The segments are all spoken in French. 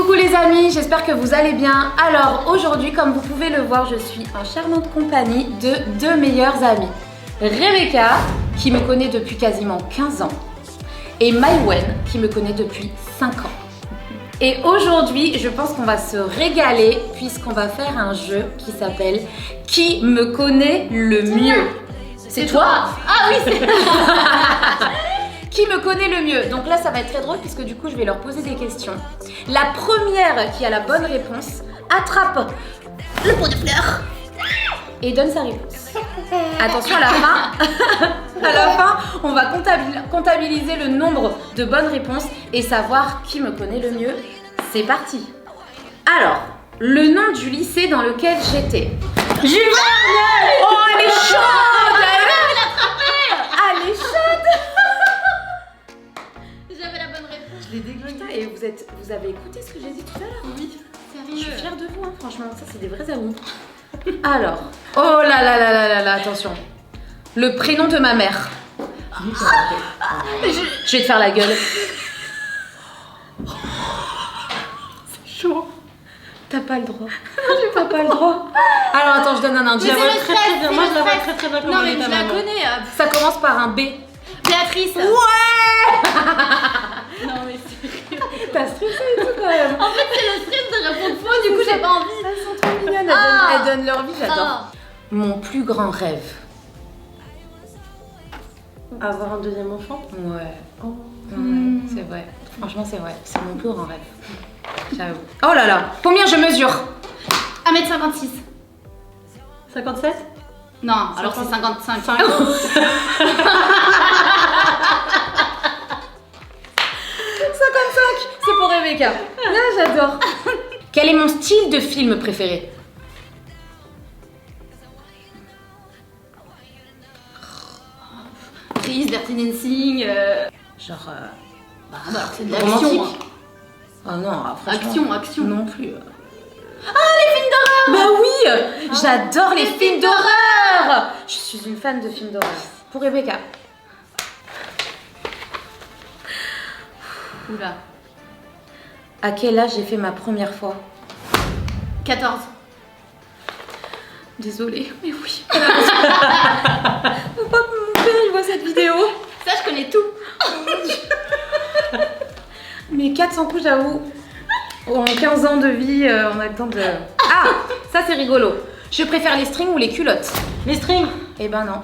Coucou les amis, j'espère que vous allez bien. Alors aujourd'hui, comme vous pouvez le voir, je suis en charmante compagnie de deux meilleures amies. Rebecca, qui me connaît depuis quasiment 15 ans, et Maïwen, qui me connaît depuis 5 ans. Et aujourd'hui, je pense qu'on va se régaler puisqu'on va faire un jeu qui s'appelle « Qui me connaît le mieux ?» C'est toi? Ah oui, c'est Qui me connaît le mieux? Donc là, ça va être très drôle puisque du coup, je vais leur poser des questions. La première qui a la bonne réponse attrape le pot de fleurs et donne sa réponse. Attention, à la fin, on va comptabiliser le nombre de bonnes réponses et savoir qui me connaît le mieux. C'est parti. Alors, le nom du lycée dans lequel j'étais. Jules Verne. Oh, elle est chaude. Elle est chaude. J'avais la bonne réponse. Je l'ai dégoûté. Et vous avez écouté ce que j'ai dit tout à l'heure? Oui, Je suis sérieux. fière de vous, hein, franchement. Ça, c'est des vrais amis. Alors, oh là là là là là là, attention. Le prénom de ma mère. Je vais te faire la gueule. C'est chaud. T'as pas le droit. T'as pas le droit. Alors attends, je donne un indice. Mais c'est le stress, c'est Moi, le je la vois stress. très très bien Non comment mais elle est je ta la maman. connais. Ça commence par un B. Béatrice. Ouais. Non mais c'est... T'as stressé et tout quand même. En fait c'est le stress de répondre faux, du coup j'ai pas envie. Elles sont trop mignonnes, Ah. elles donnent leur vie, j'adore. Ah. Mon plus grand rêve. Avoir un deuxième enfant. Ouais. Oh. Ouais, c'est vrai. Franchement, c'est vrai. C'est mon plus grand rêve. J'avoue. Oh là là. Combien je mesure? 1m56. 57. Non, alors c'est 55. 5. 55. C'est pour Rebecca. Là, j'adore. Quel est mon style de film préféré? Chris, Dirty Dancing. Genre. Bah alors c'est de l'action. Romantique. Oh non, franchement. Action. Non plus. Ah, les films d'horreur! Bah oui! J'adore les films d'horreur! Je suis une fan de films d'horreur. Pour Rebecca. Oula. À quel âge j'ai fait ma première fois? 14. Désolée, mais oui. Mon père, il voit cette vidéo. Ça je connais tout. Mais 400 coups, j'avoue. En 15 ans de vie, on a le temps de... Ah, ça c'est rigolo. Je préfère les strings ou les culottes? Les strings. Eh ben non.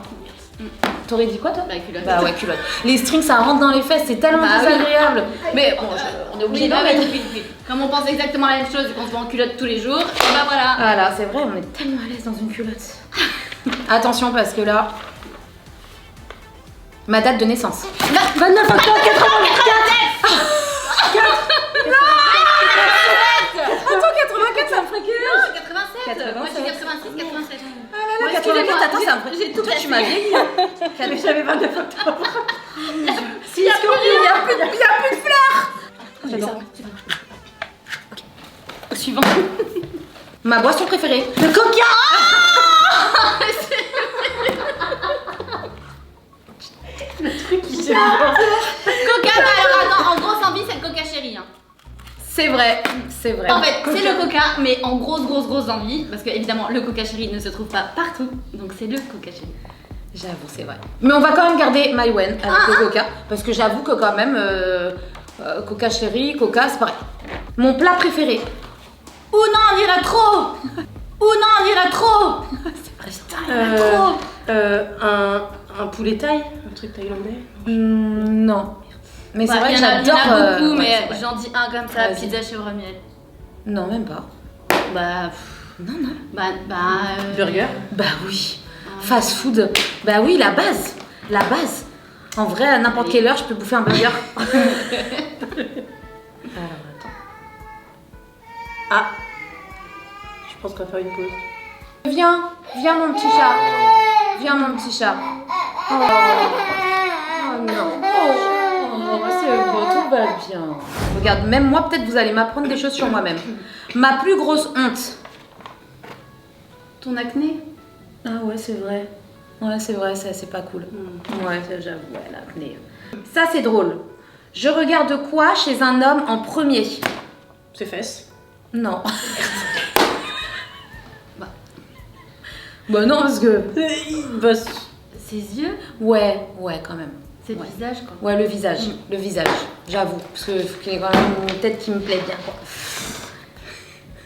T'aurais dit quoi toi? Bah culotte. Bah ouais, culottes. Les strings, ça rentre dans les fesses, c'est tellement Bah oui. désagréable. Mais bon, on est obligé Oui, d'en bah mettre. oui. Comme on pense exactement la même chose et qu'on se voit en culotte tous les jours, et bah voilà. Voilà, c'est vrai, on est tellement à l'aise dans une culotte. Attention parce que là... Ma date de naissance. 29 octobre 84. Attends, 84, ça me ferait quel âge? 87. Moi j'ai 86, 87. Ah là là, Ouais, 84, excusez-moi, attends, ça me ferait... j'ai tout Toi, tu cassé. m'as vieilli. Mais j'avais 29 octobre. Si, il y a plus de fleurs. J'adore. Suivant. Ma boisson préférée. Le coca. Le truc qui s'est Coca, bah alors attends, en grosse envie c'est le Coca Chéri. Hein. C'est vrai, c'est vrai. En fait, c'est le Coca, mais en grosse envie, parce que évidemment le Coca Chéri ne se trouve pas partout, donc c'est le Coca Chéri. J'avoue, c'est vrai. Mais on va quand même garder Maïwen avec le coca. Parce que j'avoue que quand même, coca chéri, coca, c'est pareil. Mon plat préféré. Ou non, on ira trop. Ou non, on ira trop. C'est vrai. Putain, il y en a trop. Un poulet thaï, un truc thaïlandais. Non. Mais c'est Bah, vrai que il y en a j'adore... beaucoup, ouais, mais c'est vrai. j'en dis un comme ça, Vas-y. pizza chèvre miel. Non, même pas. Bah, Non, non. Burger. Bah oui. Fast food. Bah oui, la base. La base. En vrai, à n'importe quelle heure, je peux bouffer un burger. Alors, attends. Ah. Je pense qu'on va faire une pause. Viens mon petit chat. Viens mon petit chat. Oh, non. Oh, c'est bon, tout va bien. Regarde, même moi, peut-être vous allez m'apprendre des choses sur moi-même. Ma plus grosse honte. ton acné. Ah ouais, c'est vrai. Ouais, c'est vrai, ça c'est pas cool. Ouais, ça, j'avoue, ouais, l'acné. Ça c'est drôle. Je regarde quoi chez un homme en premier? Ses fesses. Non. Bah non, parce que... Bah, Ses yeux, Ouais, quand même. c'est le Ouais. visage quoi. Ouais, le visage, j'avoue. Parce que faut qu'il y ait quand même une tête qui me plaît bien, quoi.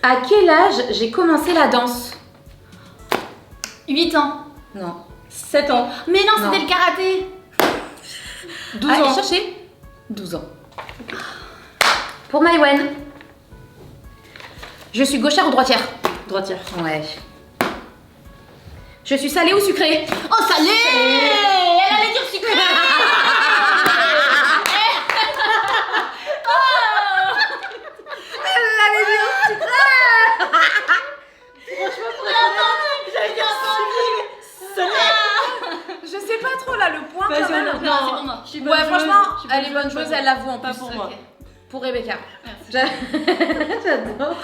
À quel âge j'ai commencé la danse? 8 ans. Non. 7 ans. Mais non, Non. c'était le karaté. 12 Allez, ans. cherchez. 12 ans. Pour Maïwen. Je suis gauchère ou droitière? Droitière. Ouais. Je suis salée ou sucrée? Oh, salé. Elle allait dire sucré. Je sais pas trop là, le point Vas-y, quand même. on a- Non, c'est pour moi. Je suis bonne Ouais, joueuse, franchement, je suis elle est bonne joueuse, elle l'avoue en Pas plus. pour Ok. moi. Pour Rebecca. Merci. J'adore.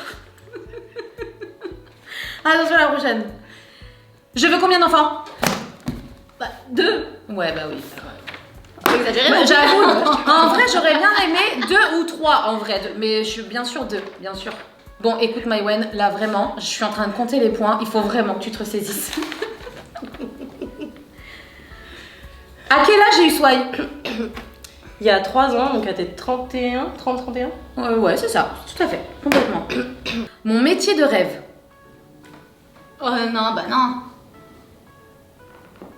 Attention à la prochaine. Je veux combien d'enfants? Bah, 2. Ouais, bah oui. Faut exagérer. Bah, non j'avoue, en vrai, j'aurais bien aimé 2 ou 3 en vrai, mais je suis bien sûr 2, bien sûr. Bon, écoute, Maïwen, là vraiment, je suis en train de compter les points. Il faut vraiment que tu te ressaisisses. À quel âge j'ai eu Sway? Il y a 3 ans, donc à tes 31, 30-31. Ouais, c'est ça, tout à fait, complètement. Mon métier de rêve. Oh non, bah non.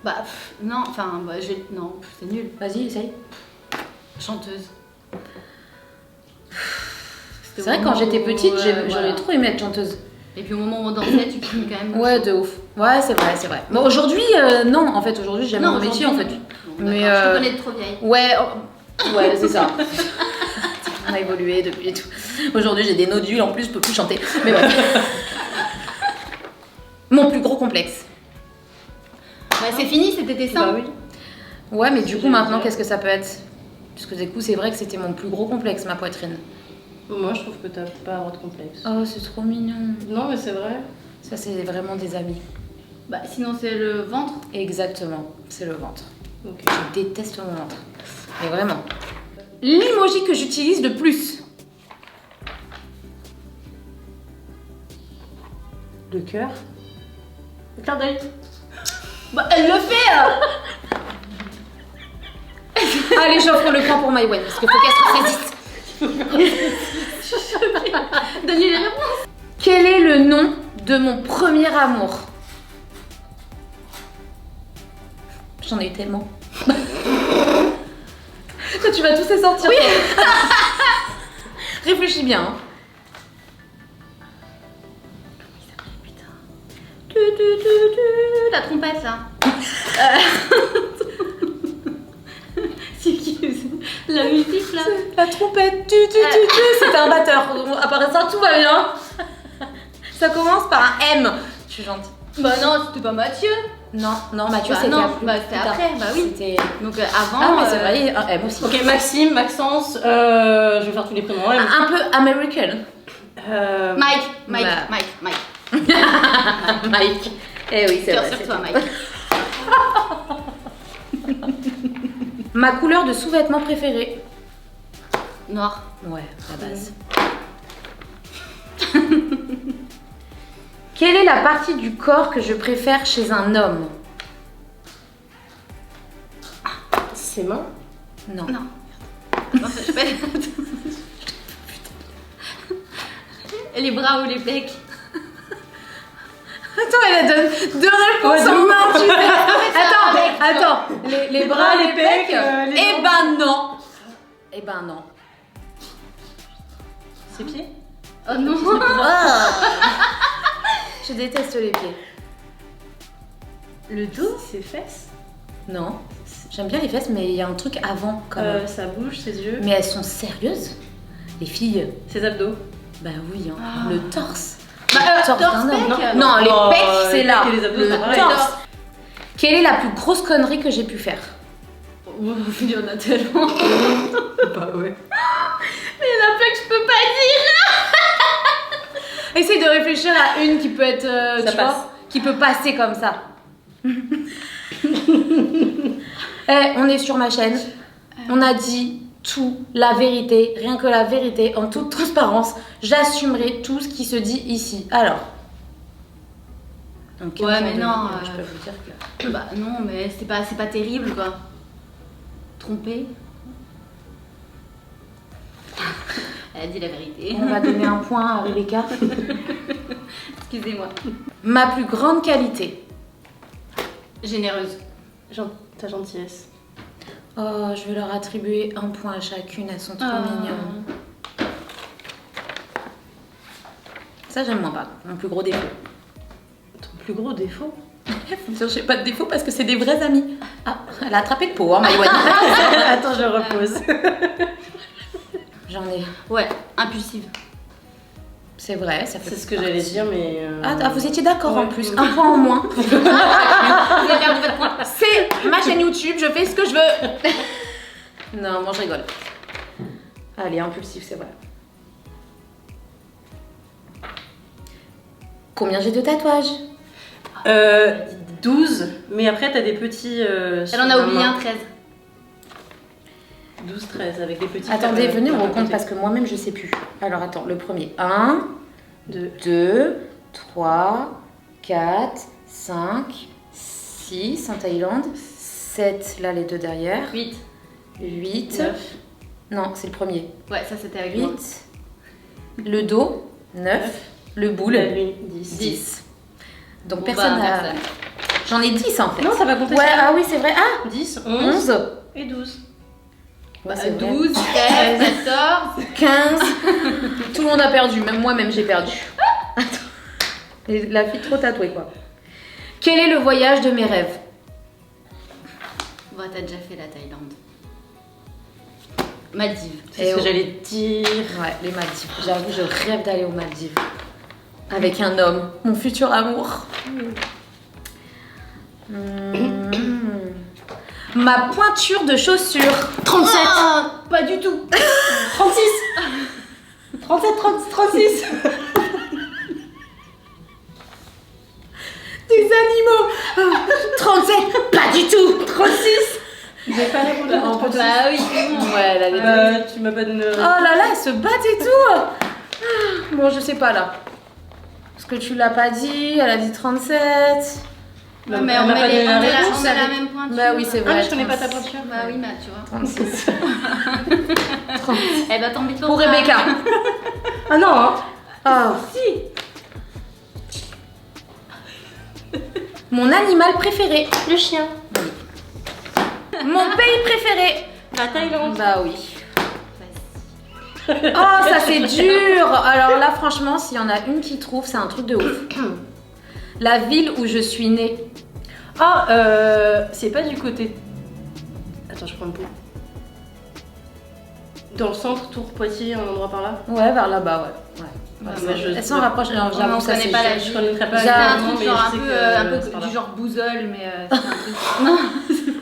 Bah non, enfin, bah, non, c'est nul. Vas-y, essaye. Chanteuse. C'est vrai, quand j'étais petite, j'aurais voilà. trop aimé être chanteuse. Et puis au moment où on dansait, tu filmes quand même. Ouais, de ouf. Ouais, c'est vrai, c'est vrai. Bon, aujourd'hui, non, en fait, aujourd'hui, j'aime mon métier, en fait. Mais Mais, je euh, te connais de trop vieille. Ouais, ouais, c'est ça. On a évolué depuis et tout. Aujourd'hui, j'ai des nodules, en plus, je peux plus chanter. Mais bref. Mon plus gros complexe. Bah c'est fini, c'était tes seins. Bah oui. Ouais, mais du Je coup, vais maintenant, dire. qu'est-ce que ça peut être? Parce que du coup, c'est vrai que c'était mon plus gros complexe, ma poitrine. Moi, je trouve que t'as pas à avoir de complexe. Oh, c'est trop mignon. Non, mais c'est vrai. Ça, c'est vraiment des amis. Bah sinon c'est le ventre. Exactement, c'est le ventre. Ok. Je déteste mon ventre. Mais vraiment. L'emoji que j'utilise le plus. Le cœur. Le cœur d'œil. Bah elle le fait Allez, j'offre le point pour Maïwen, parce qu'il faut qu'elle se résiste. Donnez les réponses. Quel est le nom de mon premier amour? J'en ai eu tellement. Toi, tu vas tous les sortir. Oui. Réfléchis bien. Hein. La trompette là. C'est qui la musique là. La trompette, c'était un batteur. À part ça, tout va bien. Ça commence par un M. Je suis gentille. Bah non, c'était pas Mathieu. Non, Mathieu, Bah c'était non, plus bah c'était tard. après, bah oui. C'était... Donc avant. Ah, mais c'est vrai, un M aussi. Ok, Maxime, Maxence, je vais faire tous les prénoms. Ouais, Un peu American. Mike. Bah. Mike. Mike. Eh oui, c'est Cœur vrai. sur toi, Mike. Ma couleur de sous-vêtements préférée. Noir. Ouais, la base. Quelle est la partie du corps que je préfère chez un homme? Ses mains. Non. Non. Non, je sais pas. Et les bras ou les pecs. Attends, elle donne 2 réponses en main, tu sais. Attends. Les bras, les pecs. les Eh jambes. ben non. Eh ben non. Ses pieds. Oh non. Je déteste les pieds. Le dos. Ses fesses. Non. J'aime bien les fesses, mais il y a un truc avant quand même. Sa bouche, ses yeux. Mais elles sont sérieuses? Les filles? Ses abdos. Bah oui, hein. Le torse. Bah, Torse torse, d'un homme. pec. Non, les Oh, pecs, c'est les là. pecs et les abdos, Le c'est pareil. torse. Quelle est la plus grosse connerie que j'ai pu faire? Il y en a tellement. Bah ouais. Mais il y en a plein que je peux pas dire. Essaye de réfléchir à une qui peut être, Ça tu passe. vois, qui peut passer comme ça. On est sur ma chaîne. On a dit tout, la vérité, rien que la vérité, en toute transparence. J'assumerai tout ce qui se dit ici. Alors. Donc, Ouais, 15 ans mais de non, vie, je peux vous dire que... Bah non, mais c'est pas terrible quoi. Trompé. Elle a dit la vérité. On va donner un point à Rebecca. Excusez-moi. Ma plus grande qualité. Généreuse. Ta gentillesse. Oh, je vais leur attribuer un point à chacune, elles sont trop mignonnes. Ça, j'aime moins pas. Mon plus gros défaut. Ton plus gros défaut? Faut me dire, j'ai pas de défaut parce que c'est des vrais amis. Ah, elle a attrapé le pot, hein, Maïwan. Attends, je repose. J'en ai. Ouais, impulsive. C'est vrai, ça fait. C'est ce que j'allais dire, mais. Ah, vous étiez d'accord en Ouais. plus. Un point en moins. Vous avez perdu votre point. C'est ma chaîne YouTube, je fais ce que je veux. Non, moi je rigole. Allez, impulsif, c'est vrai. Combien j'ai de tatouages? 12, mais après t'as des petits. Elle en a oublié un 13. 12, 13 avec des petits. Attendez, venez, on recompte parce que moi-même je sais plus. Alors attends, le premier. 1, 2, 3, 4, 5, 6 en Thaïlande, 7 là les deux derrière, 8. 8, 9. non c'est le premier, Ouais, ça c'était avec moi. 8, le dos, 9, le boule, La nuit, 10. 10. Donc Bon, personne bah, n'a... personne. J'en ai 10 en fait. Non, ça va compter. Ouais, ça. ah oui c'est vrai. Ah, 10, 11 11, et 12. bah, c'est vrai. 12, 13, 14. 15. Tout le monde a perdu, même moi-même j'ai perdu. Attends. Et la fille trop tatouée quoi. Quel est le voyage de mes rêves? Bon, t'as déjà fait la Thaïlande. Maldives. C'est ce que j'allais te dire. Ouais, les Maldives. J'avoue, je rêve d'aller aux Maldives. Avec un homme, mon futur amour. Ma pointure de chaussure. 37. Ah, pas du tout. 36. 37, 36. Des animaux. 37. Pas du tout. 36. J'ai pas répondu en plus. Bah oui, c'est bon. Ouais, elle avait Tu m'as pas donné. Oh là là, elle se battent et tout. Bon, je sais pas là. Parce que tu l'as pas dit, elle a dit 37. Ouais, mais Elle on m'a pas donné la met réponse. la même pointure. Bah oui, c'est Ah, vrai. mais je connais pas ta 36. pointure. Bah oui, bah tu vois. 36. Eh bah tant pis Pour Rebecca. Ah non, hein. Oh. Si. Mon animal préféré. Le chien. Mon pays préféré. La Thaïlande. Bah oui. Oh, ça c'est dur. Alors là, franchement, s'il y en a une qui trouve, c'est un truc de ouf. La ville où je suis née. Ah, c'est pas du côté. Attends, je prends le pot. Dans le centre, Tours, Poitiers, un endroit par là. Ouais, vers là-bas, ouais. Bah, Ouais, moi, je- elle s'en rapproche. Alors, Ouais, j'avoue, on ça connaît c'est pas la dur. ville. Je connaîtrais pas C'était un le nom, truc mais genre je un sais peu, que un c'est peu par là. du genre bousole, mais c'était un truc.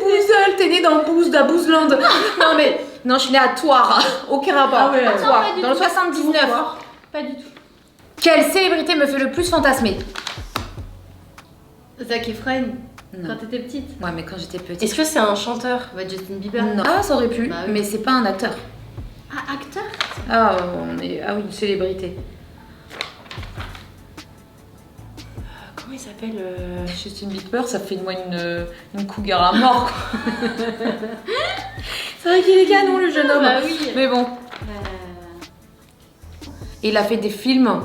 Boussole, t'es née dans Bouze, la Bouzelande. Non mais, non, je suis née à Thouars. Aucun rapport. Ah ouais. Thouars, Non, pas du dans le tout. 79. Pas du tout. Quelle célébrité me fait le plus fantasmer? Zac Efron, Non. quand t'étais petite. Ouais, mais quand j'étais petite. Est-ce que c'est un chanteur? Ouais, Justin Bieber. Non. Ah, ça aurait pu, Bah oui. mais c'est pas un acteur. Ah, acteur. Ah, ah oui, une célébrité. Comment il s'appelle Justin Bieber, ça fait de moi une cougar à mort, quoi. C'est vrai qu'il est canon, le jeune homme. Bah oui. Mais bon. Il a fait des films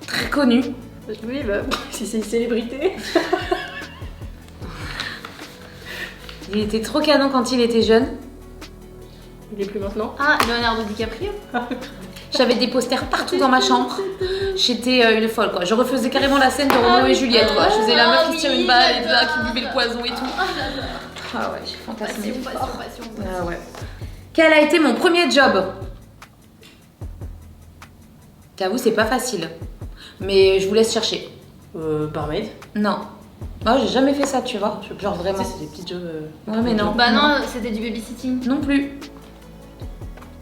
très connus. Oui, bah, si c'est une célébrité. Il était trop canon quand il était jeune. Il est plus maintenant. Ah, Leonardo DiCaprio. J'avais des posters partout dans ma chambre. J'étais une folle, quoi. Je refaisais carrément la scène de Roméo et Juliette, quoi. Je faisais la meuf qui se tire une balle et là qui buvait le poison et tout. Ah ouais, j'ai fantasmé. Passion. Ah ouais. Quel a été mon premier job? T'avoue, c'est pas facile. Mais je vous laisse chercher. Barmaid. Non. Oh, j'ai jamais fait ça, tu vois. Genre vraiment. Tu sais, c'est des petits jobs. Ouais, mais non. Bah non, c'était du babysitting. Non plus.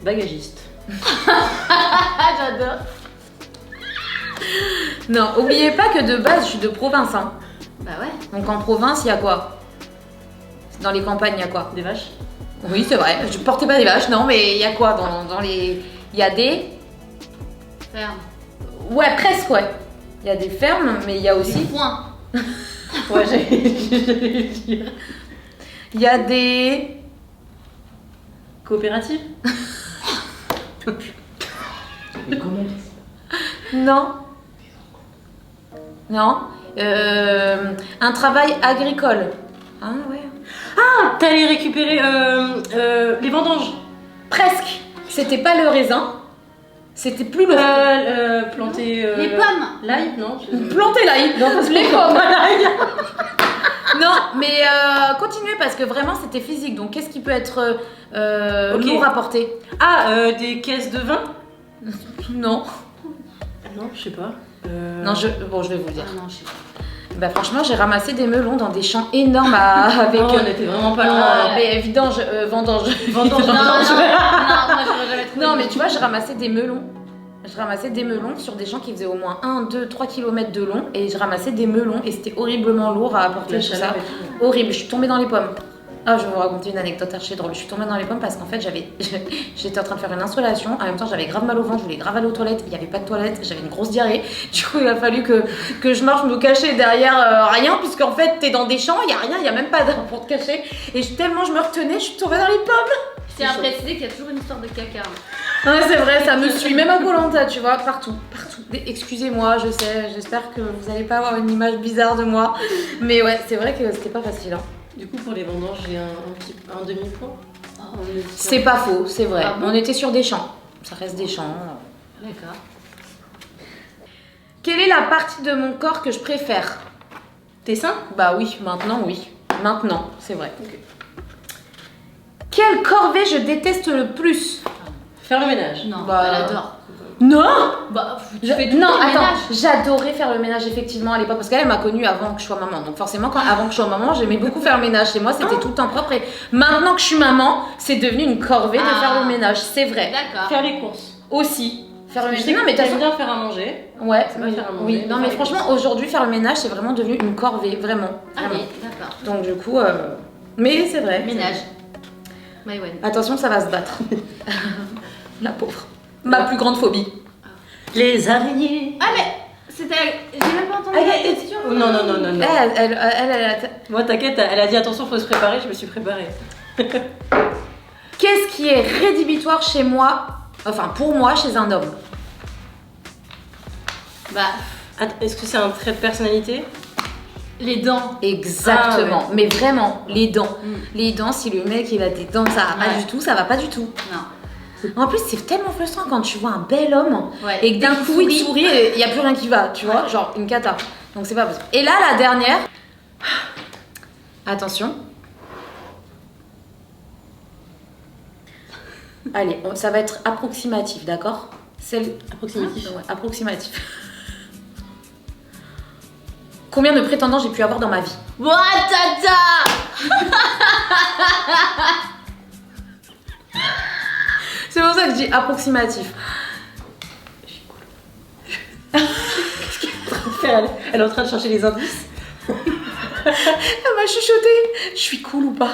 Bagagiste. Ah, j'adore. Non, oubliez pas que de base, je suis de province. Hein. Bah ouais. Donc en province, il y a quoi? Dans les campagnes, il y a quoi? Des vaches. Oui, c'est vrai. Je portais pas des vaches, non, mais il y a quoi dans les... Il y a des... Ferme. Ouais, presque, ouais. Il y a des fermes, mais il y a aussi... Point. Ouais, j'allais dire. Il y a des... Coopérative. Non. Non. Un travail agricole. Ah ouais. Ah, t'allais récupérer les vendanges. Presque. C'était pas le raisin. C'était plus le... Planter... Les pommes. L'ail, non Planter l'ail. Non, parce que Les pommes. l'ail. Non, mais continuez parce que vraiment c'était physique. Donc qu'est-ce qui peut être Ok. lourd à porter? Ah, des caisses de vin. Non. Non, je sais pas. Non, bon, je vais vous le dire. Ah non, je sais pas. Bah franchement, j'ai ramassé des melons dans des champs énormes avec... Non, on était vraiment pas loin. mais vidange, vendange. Vendange. Non, moi j'aurais jamais trouvé. Non, mais tu vois, je ramassais des melons. Je ramassais des melons sur des champs qui faisaient au moins 1, 2, 3 km de long. Et je ramassais des melons et c'était horriblement lourd à apporter La tout chaleur ça. et tout. Horrible, je suis tombée dans les pommes. Ah, je vais vous raconter une anecdote archi drôle. Je suis tombée dans les pommes parce qu'en fait, j'étais en train de faire une installation. En même temps, j'avais grave mal au ventre, je voulais grave aller aux toilettes. Il n'y avait pas de toilettes, j'avais une grosse diarrhée. Du coup, il a fallu que je marche me cacher derrière rien, puisqu'en fait, t'es dans des champs, il n'y a rien, il n'y a même pas d'arbre pour te cacher. Et tellement je me retenais, je suis tombée dans les pommes. Je tiens à préciser qu'il y a toujours une histoire de caca. Ouais, c'est vrai, ça me suit, même à Koh-Lanta, tu vois, partout. Excusez-moi, je sais, j'espère que vous n'allez pas avoir une image bizarre de moi. Mais ouais, c'est vrai que c'était pas facile. Hein. Du coup, pour les vendanges, j'ai un demi-point. C'est pas faux, c'est vrai. Ah bon On était sur des champs. Ça reste des champs. D'accord. Quelle est la partie de mon corps que je préfère? Tes seins? Bah oui, maintenant oui. Maintenant, c'est vrai. Okay. Quelle corvée je déteste le plus? Faire le ménage. Non, bah, elle adore. Non. Bah, tu fais tout non, le attends, ménage. j'adorais faire le ménage effectivement à l'époque parce qu'elle m'a connue avant que je sois maman. Donc forcément, avant que je sois maman, j'aimais beaucoup faire le ménage. Chez moi, c'était tout le temps propre. Et maintenant que je suis maman, c'est devenu une corvée de faire le ménage. C'est vrai. D'accord. Faire les courses. Aussi. Faire le Je ménage. sais Non, que mais t'aimes bien faire à manger. Ouais, C'est pas faire à manger, oui. Non, mais faire les franchement, aujourd'hui, faire le ménage, c'est vraiment devenu une corvée, vraiment. Allez, d'accord. Donc du coup, mais c'est vrai. Ménage. Maïwen. Attention, ça va se battre. La pauvre. Ma plus grande phobie. Les araignées. Ah, mais c'était. J'ai même pas entendu la question. Oh, non, non, non, non, non. Elle Moi, t'inquiète, elle a dit attention, faut se préparer, je me suis préparée. Qu'est-ce qui est rédhibitoire chez moi, enfin pour moi, chez un homme? Bah, Est-ce que c'est un trait de personnalité? les dents. Exactement, Ah, ouais. mais vraiment, les dents. Mm. Les dents, si le mec il a des dents, ça va pas Ouais. du tout, ça va pas du tout. Non. En plus, c'est tellement frustrant quand tu vois un bel homme Ouais. et que d'un Dès qu'il coup il sourit. sourit et il y a plus rien qui va, tu vois, genre une cata. Donc c'est pas possible. Et là, la dernière. Attention. Allez, ça va être approximatif, d'accord? Celle Approximatif. Ouais, approximatif. Combien de prétendants j'ai pu avoir dans ma vie? Tata. C'est pour ça que je dis approximatif. Elle est en train de chercher les indices. Elle m'a chuchoté. Je suis cool ou pas?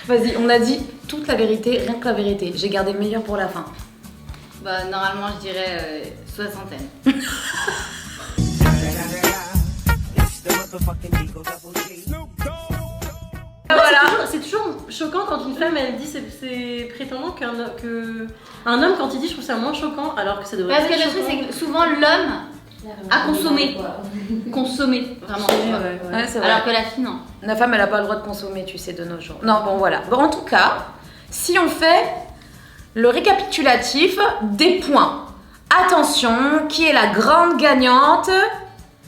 Vas-y, on a dit toute la vérité, rien que la vérité. J'ai gardé le meilleur pour la fin. Bah, normalement, je dirais soixantaine. Voilà. C'est toujours choquant quand une femme elle dit ses prétendants qu'un homme quand il dit je trouve ça moins choquant alors que ça devrait Parce pas que être le truc, choquant. c'est que souvent l'homme a consommé. Consommer, vraiment. tu vois. Ouais, c'est vrai. Alors que la fille, non. La femme, elle a pas le droit de consommer, tu sais, de nos jours. Non, bon, voilà. Bon, en tout cas, si on fait le récapitulatif des points. Attention, qui est la grande gagnante?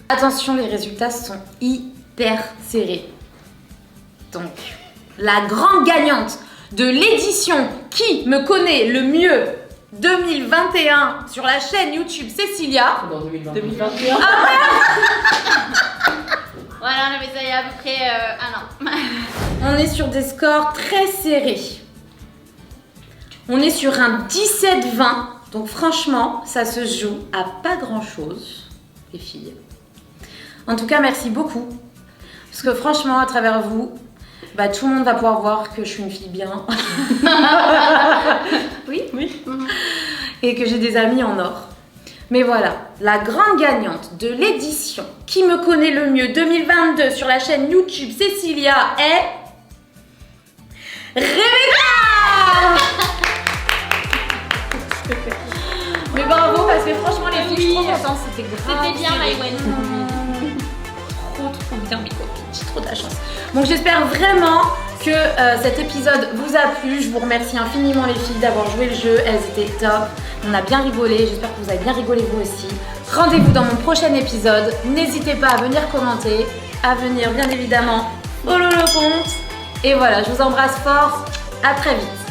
Attention, les résultats sont hyper serrés. Donc, la grande gagnante de l'édition qui me connaît le mieux 2021 sur la chaîne YouTube Cécilia. Dans 2021. 2021. Voilà, on avait ça il y a à peu près un an. On est sur des scores très serrés. On est sur un 17-20. Donc franchement, ça se joue à pas grand chose, les filles. En tout cas, merci beaucoup. Parce que franchement, à travers vous, bah, tout le monde va pouvoir voir que je suis une fille bien. Oui. Et que j'ai des amis en or. Mais voilà, la grande gagnante de l'édition Qui me connaît le mieux 2022 sur la chaîne YouTube Cécilia est... Rebecca. Mais bravo, parce que franchement les filles, je suis trop contente, c'était grave. C'était bien, Maïwen. Trop bien mes copines, j'ai trop de la chance. Donc j'espère vraiment que cet épisode vous a plu. Je vous remercie infiniment les filles d'avoir joué le jeu, elles étaient top. On a bien rigolé, j'espère que vous avez bien rigolé vous aussi. Rendez-vous dans mon prochain épisode. N'hésitez pas à venir commenter, à venir bien évidemment follow le compte. Et voilà, je vous embrasse fort, à très vite.